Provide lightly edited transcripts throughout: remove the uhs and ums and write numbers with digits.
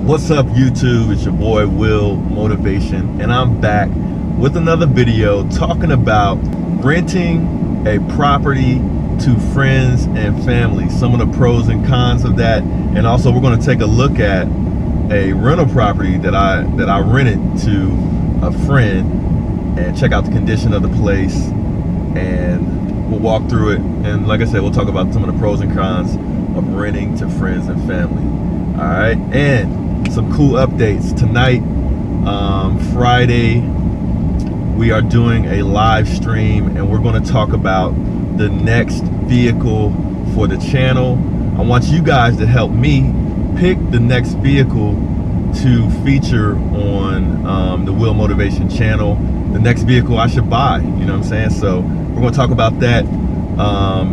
What's up, YouTube? It's your boy Will Motivation, and I'm back with another video talking about renting a property to friends and family, some of the pros and cons of that, and also we're going to take a look at a rental property that I rented to a friend and check out the condition of the place, and we'll walk through it. And like I said, we'll talk about some of the pros and cons of renting to friends and family. All right, and some cool updates tonight. Friday, we are doing a live stream, and we're going to talk about the next vehicle for the channel. I want you guys to help me pick the next vehicle to feature on the Will Motivation channel, the next vehicle I should buy, you know what I'm saying? So we're going to talk about that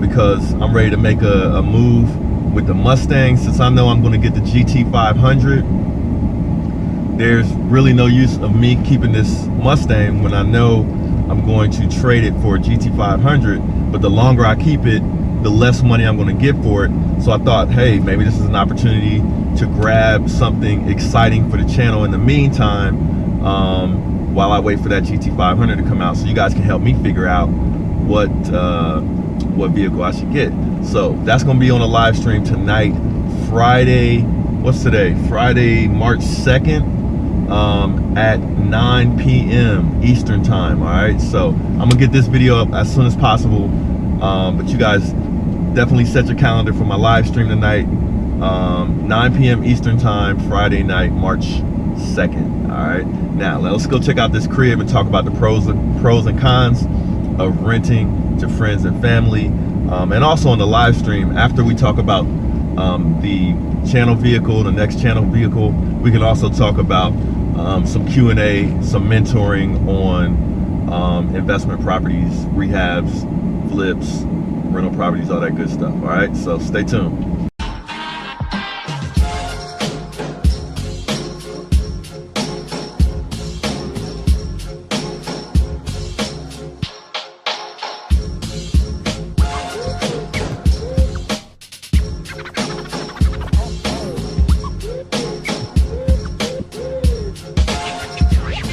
because I'm ready to make a move with the Mustang. Since I know I'm going to get the GT 500, there's really no use of me keeping this Mustang when I know I'm going to trade it for a GT 500. But the longer I keep it, the less money I'm going to get for it. So I thought, hey, maybe this is an opportunity to grab something exciting for the channel in the meantime, while I wait for that GT 500 to come out, so you guys can help me figure out what vehicle I should get. So that's going to be on a live stream tonight, Friday. What's today? Friday, March 2nd, at 9 p.m. Eastern time. All right, so I'm gonna get this video up as soon as possible, but you guys definitely set your calendar for my live stream tonight, 9 p.m. Eastern time, Friday night, March 2nd. All right, now let's go check out this crib and talk about the pros and cons of renting to friends and family, and also on the live stream, after we talk about the channel vehicle, the next channel vehicle, we can also talk about some Q&A, some mentoring on investment properties, rehabs, flips, rental properties, all that good stuff. All right, so stay tuned.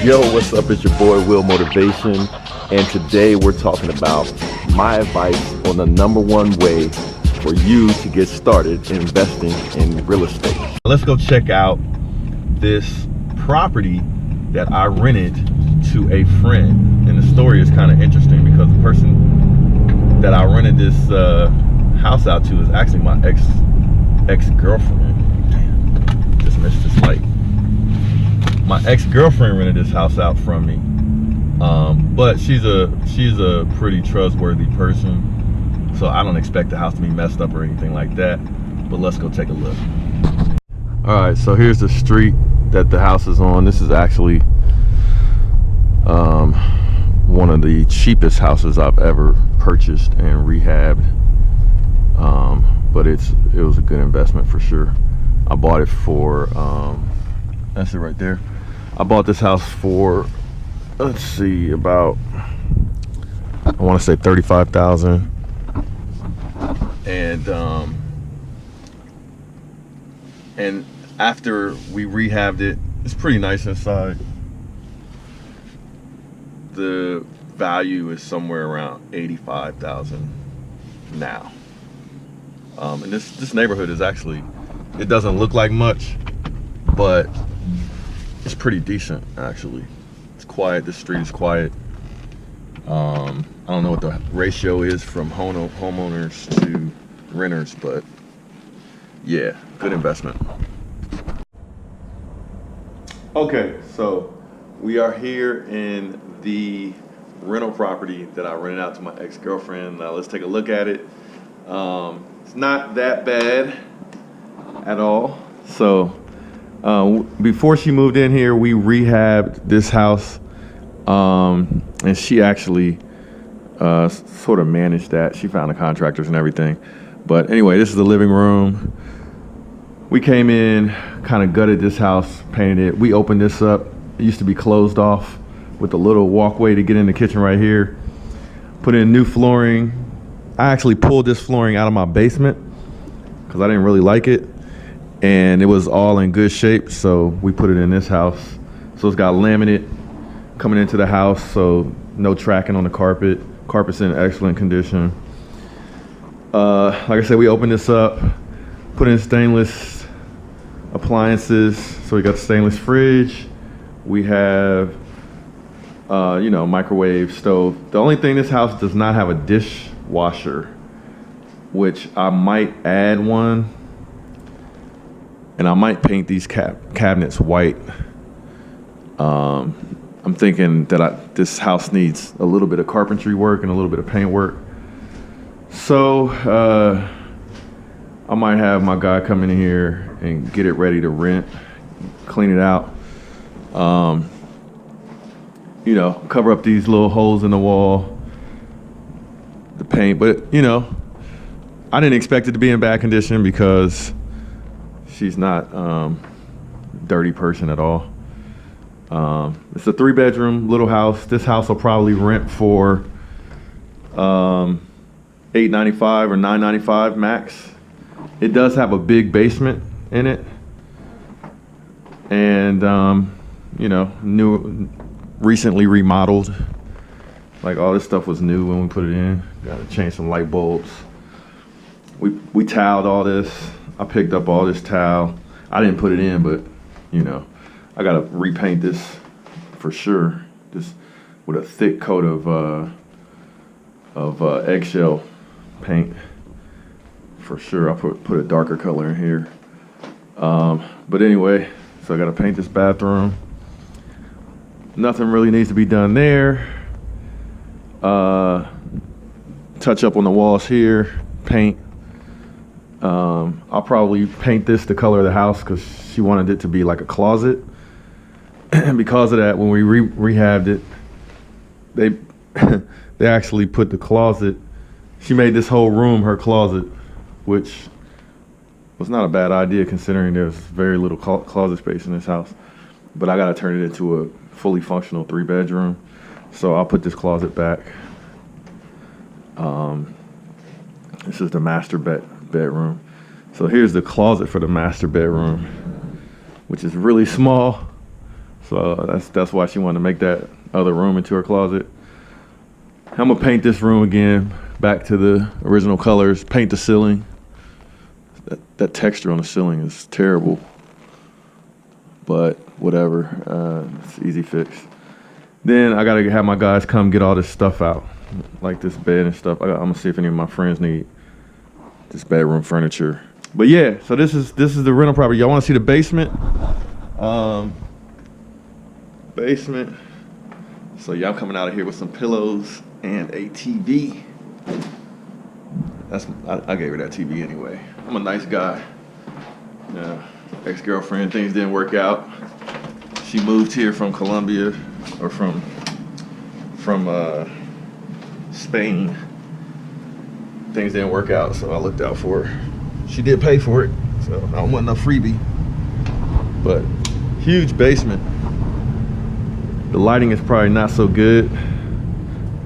Yo, what's up? It's your boy Will Motivation, and today we're talking about my advice on the #1 way for you to get started investing in real estate. Let's go check out this property that I rented to a friend, and the story is kind of interesting because the person that I rented this house out to is actually my ex-girlfriend. Damn, just missed this light. My ex-girlfriend rented this house out from me, but she's a pretty trustworthy person, so I don't expect the house to be messed up or anything like that. But let's go take a look. All right, so here's the street that the house is on. This is actually one of the cheapest houses I've ever purchased and rehabbed, but it was a good investment for sure. I bought it for that's it right there. I bought this house for, let's see, about, I want to say $35,000, and after we rehabbed it, it's pretty nice inside. The value is somewhere around $85,000 now, and this neighborhood is actually, it doesn't look like much, but it's pretty decent actually. It's quiet. The street is quiet. I don't know what the ratio is from homeowners to renters, but yeah, good investment. Okay, so we are here in the rental property that I rented out to my ex-girlfriend. Now let's take a look at it. It's not that bad at all. So before she moved in here, we rehabbed this house, and she actually sort of managed that. She found the contractors and everything. But anyway, this is the living room. We came in, kind of gutted this house, painted it. We opened this up. It used to be closed off with a little walkway to get in the kitchen right here. Put in new flooring. I actually pulled this flooring out of my basement because I didn't really like it. and it was all in good shape, so we put it in this house. So it's got laminate coming into the house, so no tracking on the carpet. Carpet's in excellent condition. Like I said, we opened this up, put in stainless appliances. So we got the stainless fridge. We have, microwave, stove. The only thing, this house does not have a dishwasher, which I might add one. And I might paint these cabinets white. I'm thinking that this house needs a little bit of carpentry work and a little bit of paint work. So I might have my guy come in here and get it ready to rent, clean it out. Cover up these little holes in the wall, the paint. But, I didn't expect it to be in bad condition because she's not a dirty person at all. It's a 3-bedroom little house. This house will probably rent for $895 or $995 max. It does have a big basement in it, and recently remodeled. Like, all this stuff was new when we put it in. Got to change some light bulbs. We tiled all this. I picked up all this tile. I didn't put it in, but I gotta repaint this for sure. Just with a thick coat of eggshell paint for sure. I'll put a darker color in here. But anyway, so I gotta paint this bathroom. Nothing really needs to be done there. Touch up on the walls here, paint. I'll probably paint this the color of the house because she wanted it to be like a closet. And because of that, when we rehabbed it, they actually put the closet. She made this whole room her closet, which was not a bad idea considering there's very little closet space in this house. But I gotta turn it into a fully functional 3-bedroom. So I'll put this closet back. This is the master bedroom. So here's the closet for the master bedroom, which is really small. So that's why she wanted to make that other room into her closet. I'm gonna paint this room again back to the original colors. Paint the ceiling. That texture on the ceiling is terrible, but whatever. It's easy fix. Then I gotta have my guys come get all this stuff out, like this bed and stuff. I'm gonna see if any of my friends need this bedroom furniture. But yeah, so this is the rental property. Y'all want to see the basement? Basement. So y'all coming out of here with some pillows and a TV. I gave her that TV anyway. I'm a nice guy. Ex-girlfriend, things didn't work out. She moved here from Colombia, or from Spain. Things didn't work out, so I looked out for her. She did pay for it, so I don't want no freebie. But huge basement. The lighting is probably not so good,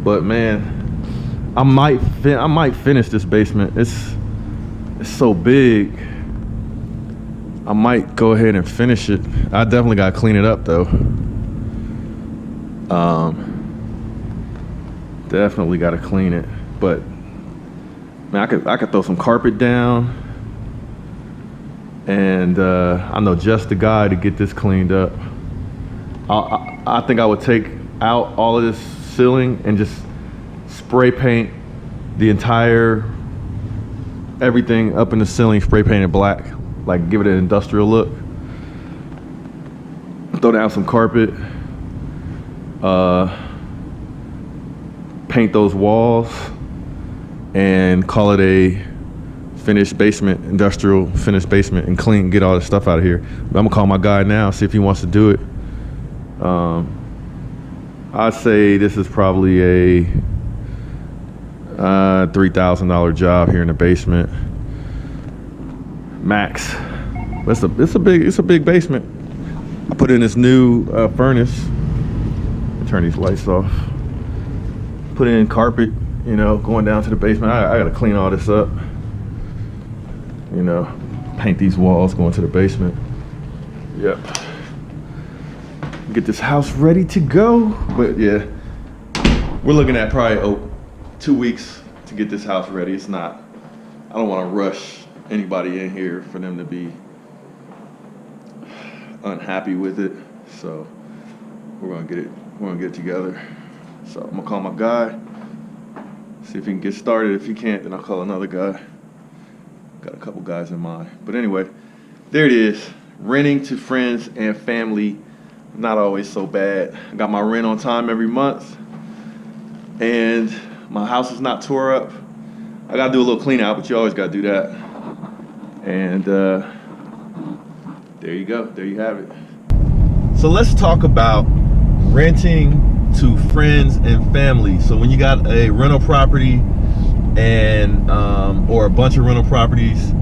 but man, I might finish this basement. It's so big. I might go ahead and finish it. I definitely gotta clean it up though. Definitely gotta clean it, but man, I could throw some carpet down, and I know just the guy to get this cleaned up. I think I would take out all of this ceiling and just spray paint the entire everything up in the ceiling, spray paint it black, like give it an industrial look. Throw down some carpet, paint those walls, and call it a finished basement, industrial finished basement, and clean, get all this stuff out of here. But I'm gonna call my guy now, see if he wants to do it. I'd say this is probably a $3,000 job here in the basement, max. But it's a big basement. I put in this new furnace. Turn these lights off. Put in carpet, going down to the basement. I gotta clean all this up. paint these walls, go into the basement. Yep. Get this house ready to go. But yeah, we're looking at probably 2 weeks to get this house ready. It's not, I don't want to rush anybody in here for them to be unhappy with it. So we're gonna get it together. So I'm gonna call my guy, see if he can get started. If he can't, then I'll call another guy. Got a couple guys in mind. But anyway, there it is. Renting to friends and family, not always so bad. I got my rent on time every month, and my house is not tore up. I gotta do a little clean out, but you always gotta do that. And there you go, there you have it. So let's talk about renting to friends and family. So when you got a rental property and or a bunch of rental properties,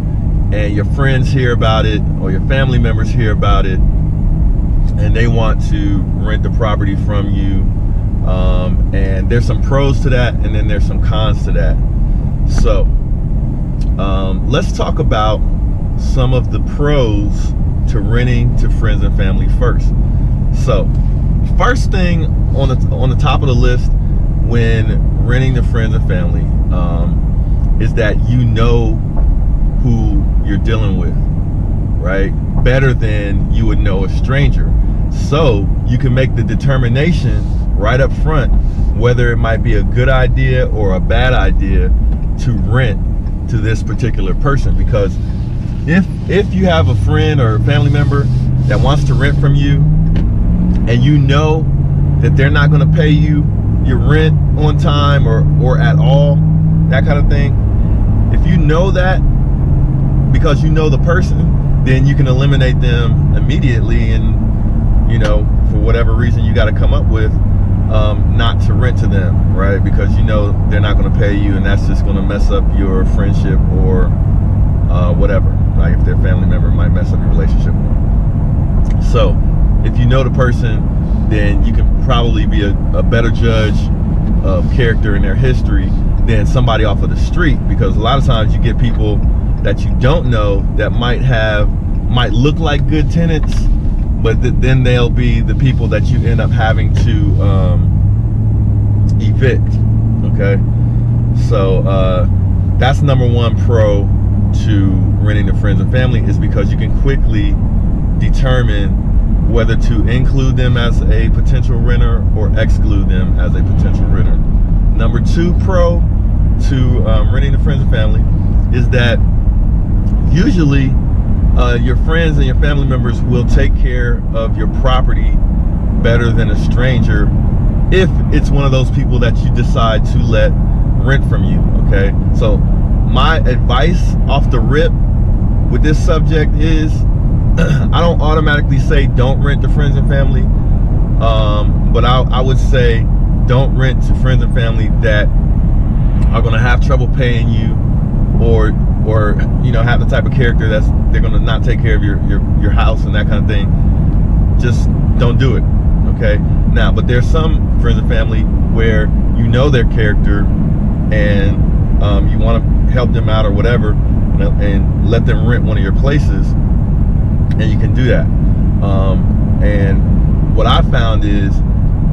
and your friends hear about it or your family members hear about it, and they want to rent the property from you, and there's some pros to that, and then there's some cons to that. So let's talk about some of the pros to renting to friends and family first. So first thing on the top of the list when renting to friends and family is that you know who you're dealing with, right? Better than you would know a stranger. So you can make the determination right up front whether it might be a good idea or a bad idea to rent to this particular person. Because if you have a friend or a family member that wants to rent from you, and you know that they're not going to pay you your rent on time or at all, that kind of thing, if you know that because you know the person, then you can eliminate them immediately, and you know, for whatever reason you got to come up with not to rent to them, right? Because you know they're not going to pay you, and that's just going to mess up your friendship or whatever. Like if their family member might mess up your relationship with them. So if you know the person, then you can probably be a better judge of character in their history than somebody off of the street, because a lot of times you get people that you don't know that might look like good tenants, but then they'll be the people that you end up having to evict. Okay, so that's number one pro to renting to friends and family, is because you can quickly determine whether to include them as a potential renter or exclude them as a potential renter. Number two pro to renting to friends and family is that usually your friends and your family members will take care of your property better than a stranger if it's one of those people that you decide to let rent from you. Okay, so my advice off the rip with this subject is I don't automatically say don't rent to friends and family, but I would say don't rent to friends and family that are going to have trouble paying you, or you know, have the type of character that's they're going to not take care of your house and that kind of thing. Just don't do it. Okay, now, but there's some friends and family where you know their character and you want to help them out or whatever, and let them rent one of your places, and you can do that. And what I found is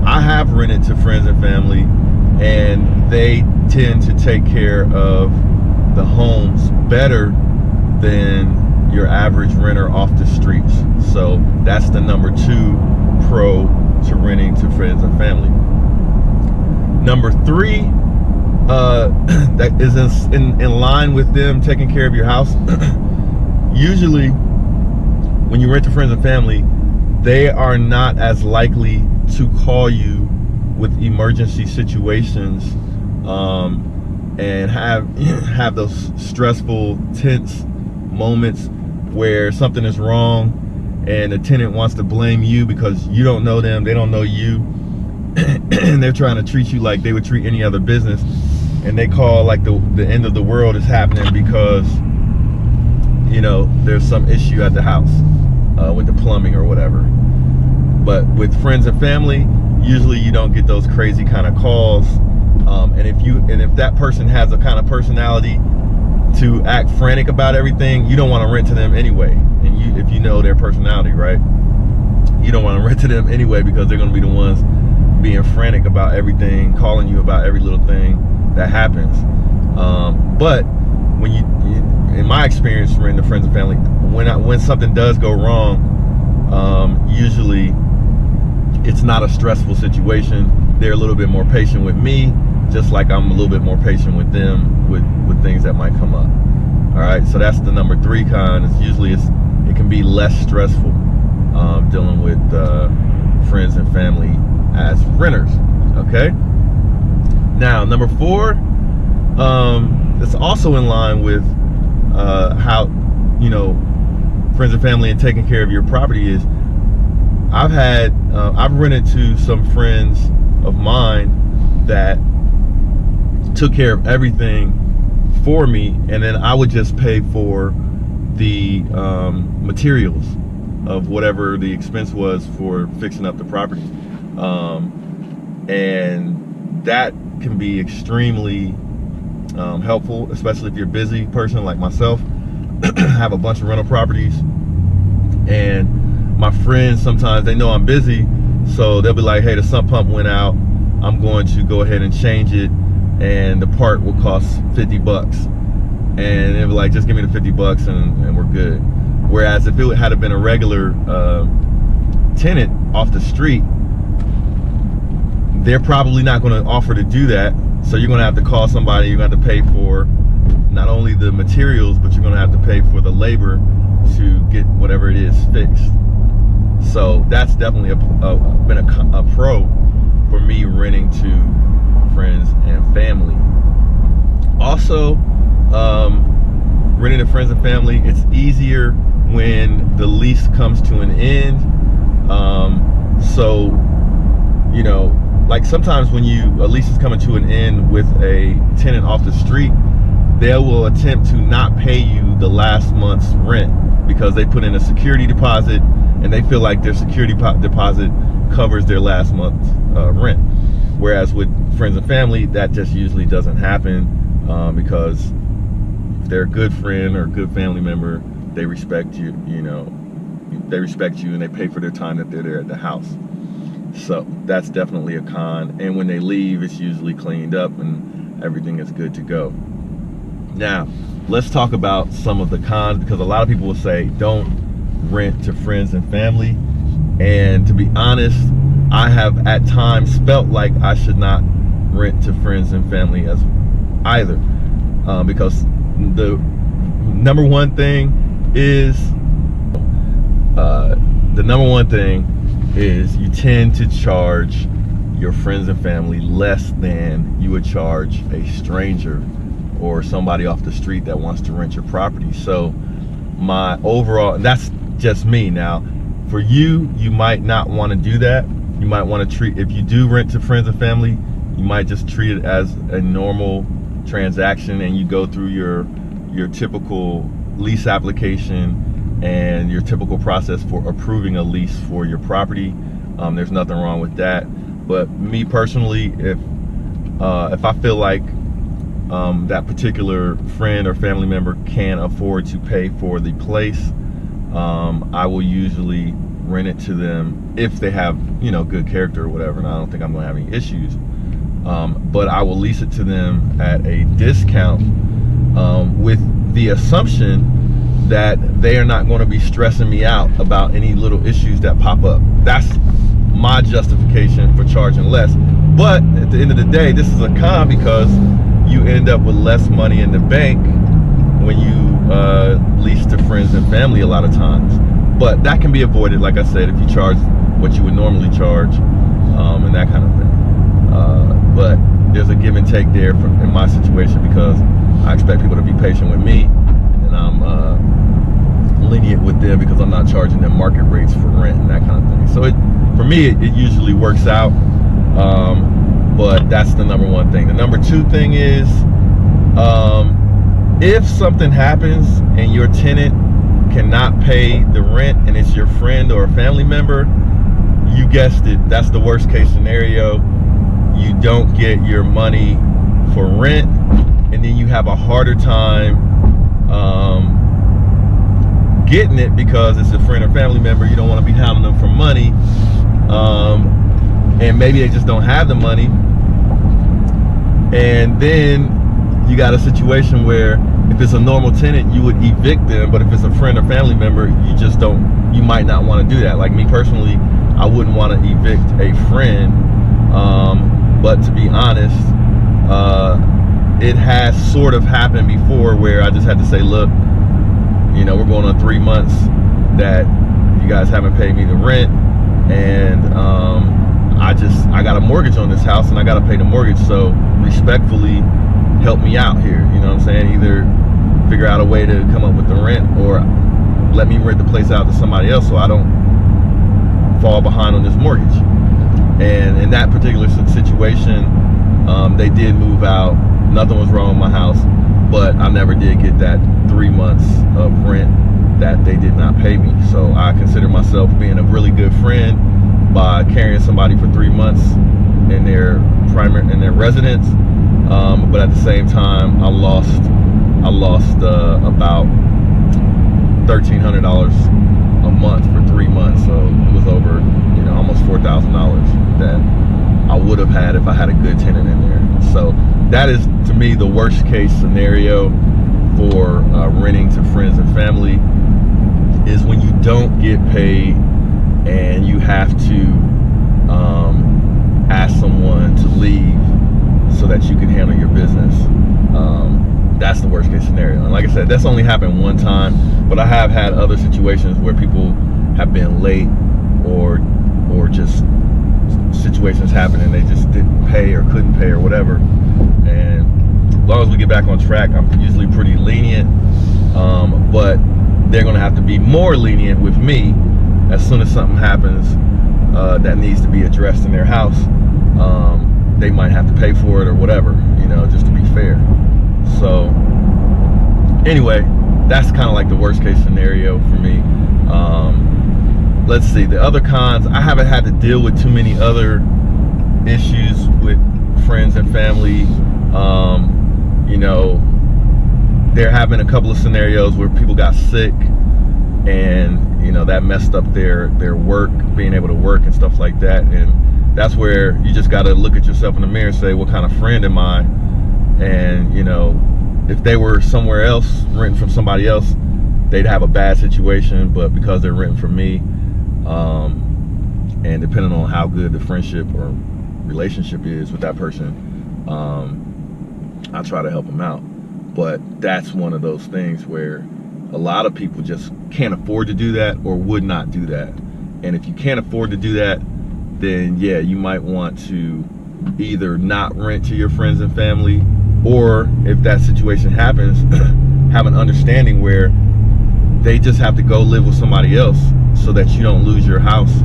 I have rented to friends and family, and they tend to take care of the homes better than your average renter off the streets. So that's the number two pro to renting to friends and family. Number three, that is in line with them taking care of your house. Usually when you rent to friends and family, they are not as likely to call you with emergency situations and have those stressful, tense moments where something is wrong and the tenant wants to blame you because you don't know them, they don't know you, and they're trying to treat you like they would treat any other business, and they call like the end of the world is happening because, you know, there's some issue at the house with the plumbing or whatever. But with friends and family, usually you don't get those crazy kind of calls, and if that person has a kind of personality to act frantic about everything, you don't want to rent to them anyway. And if you know their personality, right? You don't want to rent to them anyway, because they're going to be the ones being frantic about everything, calling you about every little thing that happens. But when you in my experience renting to friends and family, when something does go wrong, usually it's not a stressful situation. They're a little bit more patient with me, just like I'm a little bit more patient with them with things that might come up. All right, so that's the number 3 con. It can be less stressful dealing with friends and family as renters. Okay. Now, number 4, it's also in line with how, friends and family and taking care of your property is. I've rented to some friends of mine that took care of everything for me, and then I would just pay for the materials of whatever the expense was for fixing up the property. And that can be extremely helpful, especially if you're a busy person like myself. Have a bunch of rental properties, and my friends, sometimes they know I'm busy, so they'll be like, hey, the sump pump went out, I'm going to go ahead and change it, and the part will cost $50. And they'll be like, just give me the $50 and we're good. Whereas if it had been a regular tenant off the street, they're probably not going to offer to do that. So you're going to have to call somebody. You're going to have to pay for not only the materials, but you're going to have to pay for the labor to get whatever it is fixed. So that's definitely been a pro for me renting to friends and family. Also, renting to friends and family, it's easier when the lease comes to an end. So, like sometimes when a lease is coming to an end with a tenant off the street, they will attempt to not pay you the last month's rent because they put in a security deposit and they feel like their security deposit covers their last month's rent. Whereas with friends and family, that just usually doesn't happen because if they're a good friend or a good family member, they respect you, they respect you and they pay for their time that they're there at the house. So that's definitely a con. And when they leave, it's usually cleaned up and everything is good to go. Now, let's talk about some of the cons, because a lot of people will say don't rent to friends and family. And to be honest, I have at times felt like I should not rent to friends and family as either, because the number one thing is you tend to charge your friends and family less than you would charge a stranger or somebody off the street that wants to rent your property. So my overall, and that's just me. Now for you might not want to do that. You might want to treat, if you do rent to friends and family, you might just treat it as a normal transaction and you go through your typical lease application and your typical process for approving a lease for your property. There's nothing wrong with that. But me personally, if I feel like that particular friend or family member can afford to pay for the place, I will usually rent it to them if they have good character or whatever, and I don't think I'm gonna have any issues. But I will lease it to them at a discount with the assumption that they are not going to be stressing me out about any little issues that pop up. That's my justification for charging less. But at the end of the day, this is a con because you end up with less money in the bank when you lease to friends and family a lot of times. But that can be avoided, like I said, if you charge what you would normally charge and that kind of thing. But there's a give and take there in my situation because I expect people to be patient with me, and I'm lenient with them because I'm not charging them market rates for rent and that kind of thing. So for me, it usually works out. But that's the number one thing. The number two thing is, if something happens and your tenant cannot pay the rent and it's your friend or a family member, you guessed it, that's the worst case scenario. You don't get your money for rent and then you have a harder time getting it because it's a friend or family member. You don't want to be hounding them for money, and maybe they just don't have the money. And then you got a situation where if it's a normal tenant, you would evict them, but if it's a friend or family member, you might not want to do that. Like me personally, I wouldn't want to evict a friend, but to be honest, it has sort of happened before where I just had to say, look, you know, we're going on 3 months that you guys haven't paid me the rent, and I got a mortgage on this house and I got to pay the mortgage, so respectfully help me out here. You know what I'm saying? Either figure out a way to come up with the rent or let me rent the place out to somebody else so I don't fall behind on this mortgage. And in that particular situation, they did move out. Nothing was wrong with my house, but I never did get that 3 months of rent that they did not pay me. So I consider myself being a really good friend by carrying somebody for 3 months in their residence. But at the same time, I lost about $1,300 a month for 3 months. So it was over, you know, almost $4,000 that I would have had if I had a good tenant in there. So that is, to me, the worst case scenario for renting to friends and family, is when you don't get paid and you have to ask someone to leave so that you can handle your business. That's the worst case scenario. And like I said, that's only happened one time, but I have had other situations where people have been late or just situations happen and they just didn't pay or couldn't pay or whatever. And as long as we get back on track, I'm usually pretty lenient, but they're gonna have to be more lenient with me as soon as something happens that needs to be addressed in their house. They might have to pay for it or whatever, you know, just to be fair. So anyway, that's kind of like the worst case scenario for me. Let's see, the other cons, I haven't had to deal with too many other issues with friends and family. You know, there have been a couple of scenarios where people got sick and, you know, that messed up their work, being able to work and stuff like that. And that's where you just got to look at yourself in the mirror and say, what kind of friend am I? And, you know, if they were somewhere else, renting from somebody else, they'd have a bad situation, but because they're renting from me, and depending on how good the friendship or relationship is with that person, I try to help them out. But that's one of those things where a lot of people just can't afford to do that or would not do that. And if you can't afford to do that, then yeah, you might want to either not rent to your friends and family, or if that situation happens, have an understanding where they just have to go live with somebody else so that you don't lose your house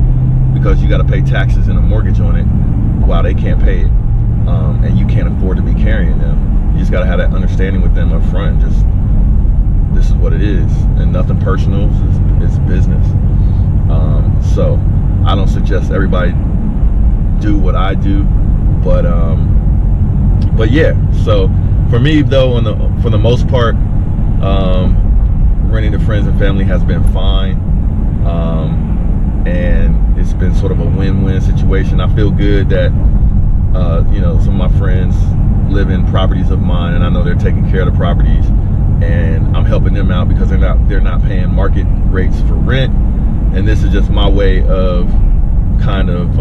because you got to pay taxes and a mortgage on it while they can't pay it, and you can't afford to be carrying them. You just got to have that understanding with them up front. Just, this is what it is, and nothing personal. It's business. So I don't suggest everybody do what I do, but yeah. So for me though, for the most part, renting to friends and family has been fine, and it's been sort of a win-win situation. I feel good that you know, some of my friends live in properties of mine, and I know they're taking care of the properties, and I'm helping them out because they're not paying market rates for rent. And this is just my way of kind of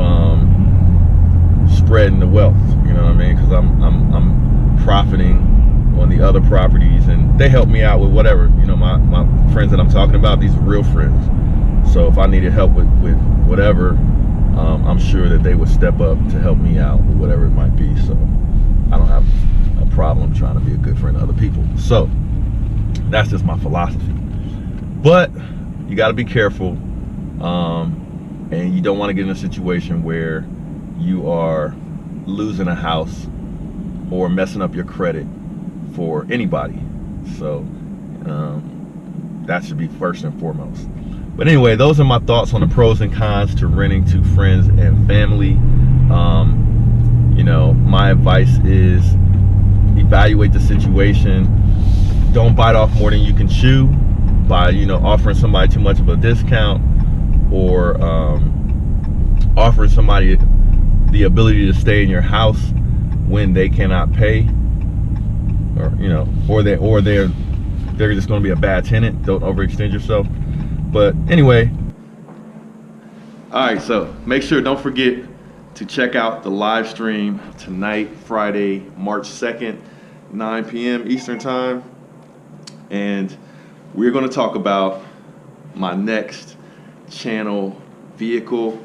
spreading the wealth, you know what I mean? Because I'm profiting on the other properties, and they help me out with whatever, you know. My friends that I'm talking about, these are real friends. So if I needed help with whatever, I'm sure that they would step up to help me out with whatever it might be. So I don't have a problem trying to be a good friend to other people. So that's just my philosophy. But you got to be careful, and you don't want to get in a situation where you are losing a house or messing up your credit for anybody. So that should be first and foremost. But anyway, those are my thoughts on the pros and cons to renting to friends and family. You know, my advice is evaluate the situation. Don't bite off more than you can chew by, you know, offering somebody too much of a discount, or offering somebody the ability to stay in your house when they cannot pay, or, you know, or they're just going to be a bad tenant. Don't overextend yourself. But anyway, all right, so make sure, don't forget to check out the live stream tonight, Friday, March 2nd, 9 p.m. Eastern time. And we're going to talk about my next channel vehicle,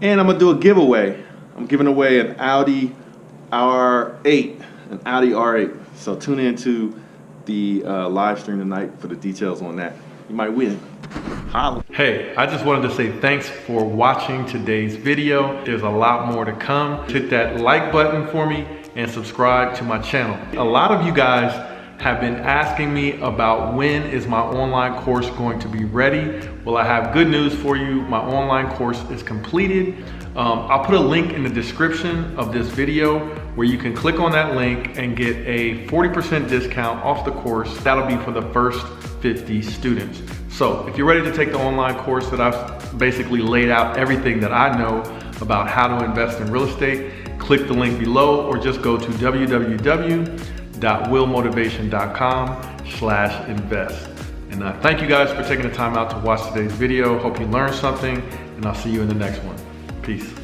and I'm going to do a giveaway. I'm giving away an Audi R8, So tune in to the live stream tonight for the details on that. You might win. Holla. Hey, I just wanted to say thanks for watching today's video. There's a lot more to come. Hit that like button for me and subscribe to my channel. A lot of you guys have been asking me about when is my online course going to be ready. Well, I have good news for you. My online course is completed. I'll put a link in the description of this video where you can click on that link and get a 40% discount off the course. That'll be for the first 50 students. So if you're ready to take the online course that I've basically laid out everything that I know about how to invest in real estate, click the link below, or just go to www.willmotivation.com/invest. And thank you guys for taking the time out to watch today's video. Hope you learned something, and I'll see you in the next one. Peace.